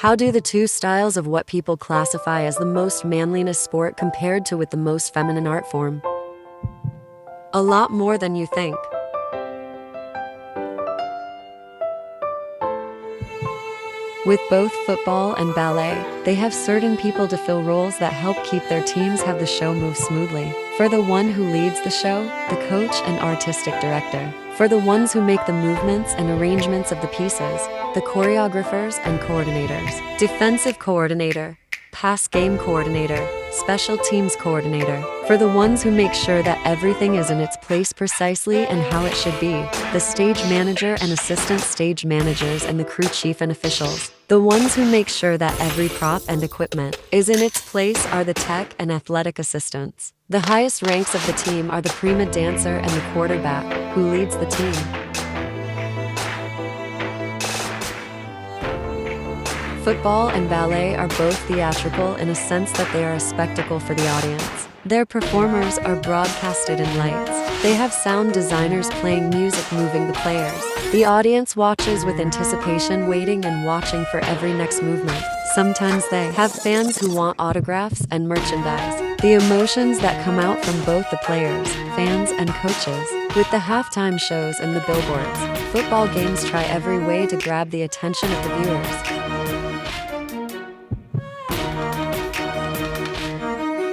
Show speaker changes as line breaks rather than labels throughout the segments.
How do the two styles of what people classify as the most manliness sport compared to with the most feminine art form? A lot more than you think. With both football and ballet, they have certain people to fill roles that help keep their teams have the show move smoothly. For the one who leads the show, the coach and artistic director. For the ones who make the movements and arrangements of the pieces, the choreographers and coordinators. Defensive coordinator, pass game coordinator, special teams coordinator. For the ones who make sure that everything is in its place precisely and how it should be, the stage manager and assistant stage managers and the crew chief and officials. The ones who make sure that every prop and equipment is in its place are the tech and athletic assistants. The highest ranks of the team are the prima dancer and the quarterback, who leads the team. Football and ballet are both theatrical in a sense that they are a spectacle for the audience. Their performers are broadcasted in lights. They have sound designers playing music moving the players. The audience watches with anticipation, waiting and watching for every next movement. Sometimes they have fans who want autographs and merchandise. The emotions that come out from both the players, fans and coaches. With the halftime shows and the billboards, football games try every way to grab the attention of the viewers.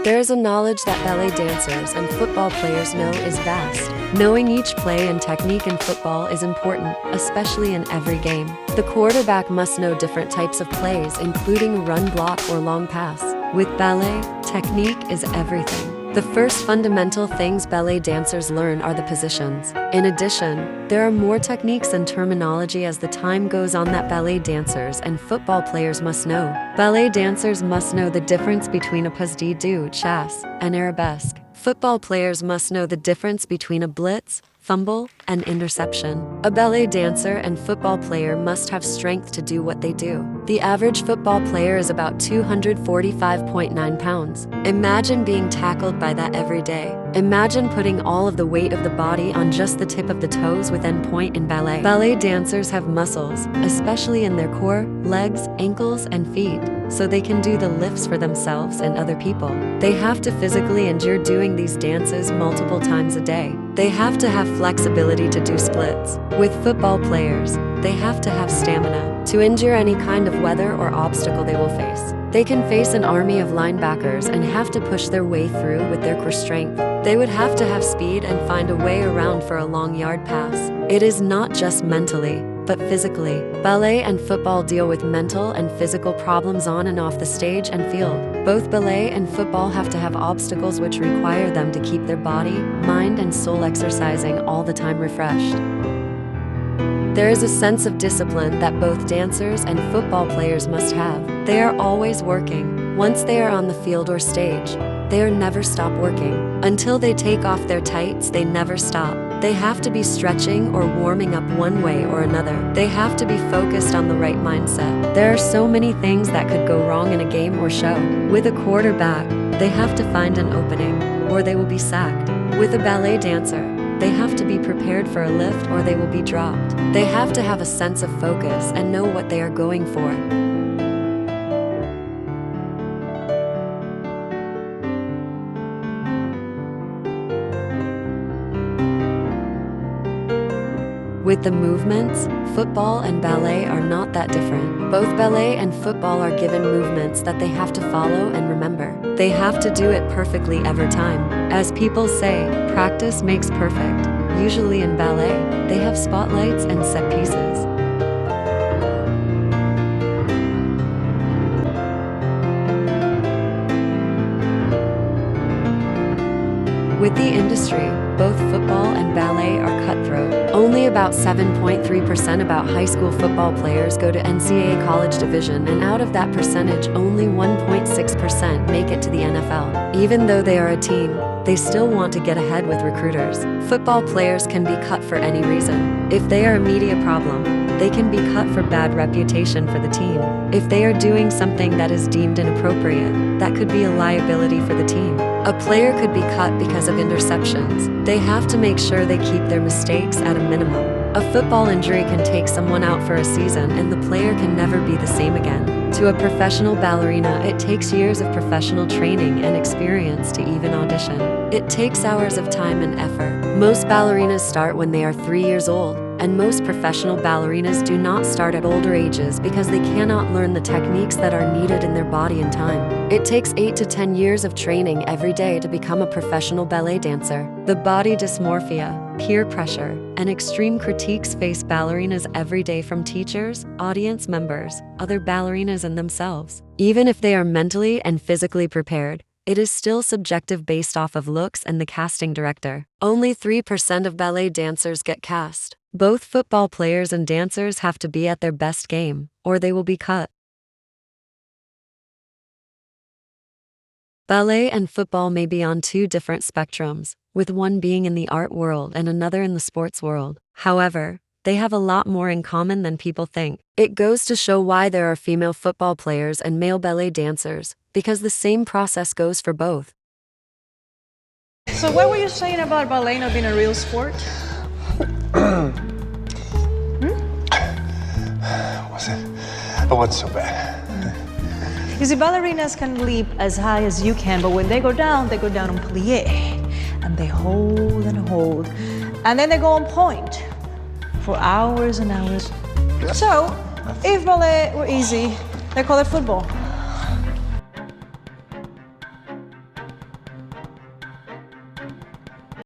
There is a knowledge that ballet dancers and football players know is vast. Knowing each play and technique in football is important, especially in every game. The quarterback must know different types of plays, including run block or long pass. With ballet, technique is everything. The first fundamental things ballet dancers learn are the positions. In addition, there are more techniques and terminology as the time goes on that ballet dancers and football players must know. Ballet dancers must know the difference between a pas de deux, chasse, and arabesque. Football players must know the difference between a blitz, fumble, and interception. A ballet dancer and football player must have strength to do what they do. The average football player is about 245.9 pounds. Imagine being tackled by that every day. Imagine putting all of the weight of the body on just the tip of the toes with end point in ballet. Ballet dancers have muscles, especially in their core, legs, ankles, and feet, so they can do the lifts for themselves and other people. They have to physically endure doing these dances multiple times a day. They have to have flexibility to do splits. With football players, they have to have stamina to endure any kind of weather or obstacle they will face. They can face an army of linebackers and have to push their way through with their core strength. They would have to have speed and find a way around for a long yard pass. It is not just mentally, but physically. Ballet and football deal with mental and physical problems on and off the stage and field. Both ballet and football have to have obstacles which require them to keep their body, mind, and soul exercising all the time refreshed. There is a sense of discipline that both dancers and football players must have. They are always working. Once they are on the field or stage, they are never stop working. Until they take off their tights, they never stop. They have to be stretching or warming up one way or another. They have to be focused on the right mindset. There are so many things that could go wrong in a game or show. With a quarterback, they have to find an opening, or they will be sacked. With a ballet dancer, they have to be prepared for a lift or they will be dropped. They have to have a sense of focus and know what they are going for. With the movements, football and ballet are not that different. Both ballet and football are given movements that they have to follow and remember. They have to do it perfectly every time. As people say, practice makes perfect. Usually in ballet, they have spotlights and set pieces. With the industry, both football and ballet are cutthroat. Only about 7.3% about high school football players go to NCAA college division, and out of that percentage, only 1.6% make it to the NFL. Even though they are a team, they still want to get ahead with recruiters. Football players can be cut for any reason. If they are a media problem, they can be cut for bad reputation for the team. If they are doing something that is deemed inappropriate, that could be a liability for the team. A player could be cut because of interceptions. They have to make sure they keep their mistakes at a minimum. A football injury can take someone out for a season and the player can never be the same again. To a professional ballerina, it takes years of professional training and experience to even audition. It takes hours of time and effort. Most ballerinas start when they are 3 years old, and most professional ballerinas do not start at older ages because they cannot learn the techniques that are needed in their body in time. It takes 8 to 10 years of training every day to become a professional ballet dancer. The body dysmorphia, peer pressure, and extreme critiques face ballerinas every day from teachers, audience members, other ballerinas, and themselves. Even if they are mentally and physically prepared, it is still subjective based off of looks and the casting director. Only 3% of ballet dancers get cast. Both football players and dancers have to be at their best game, or they will be cut. Ballet and football may be on two different spectrums, with one being in the art world and another in the sports world. However, they have a lot more in common than people think. It goes to show why there are female football players and male ballet dancers, because the same process goes for both.
So what were you saying about ballet not being a real sport?
It wasn't so bad.
You see, ballerinas can leap as high as you can, but when they go down on plie. And they hold and hold. And then they go on point for hours and hours. So, if ballet were easy, they call it football.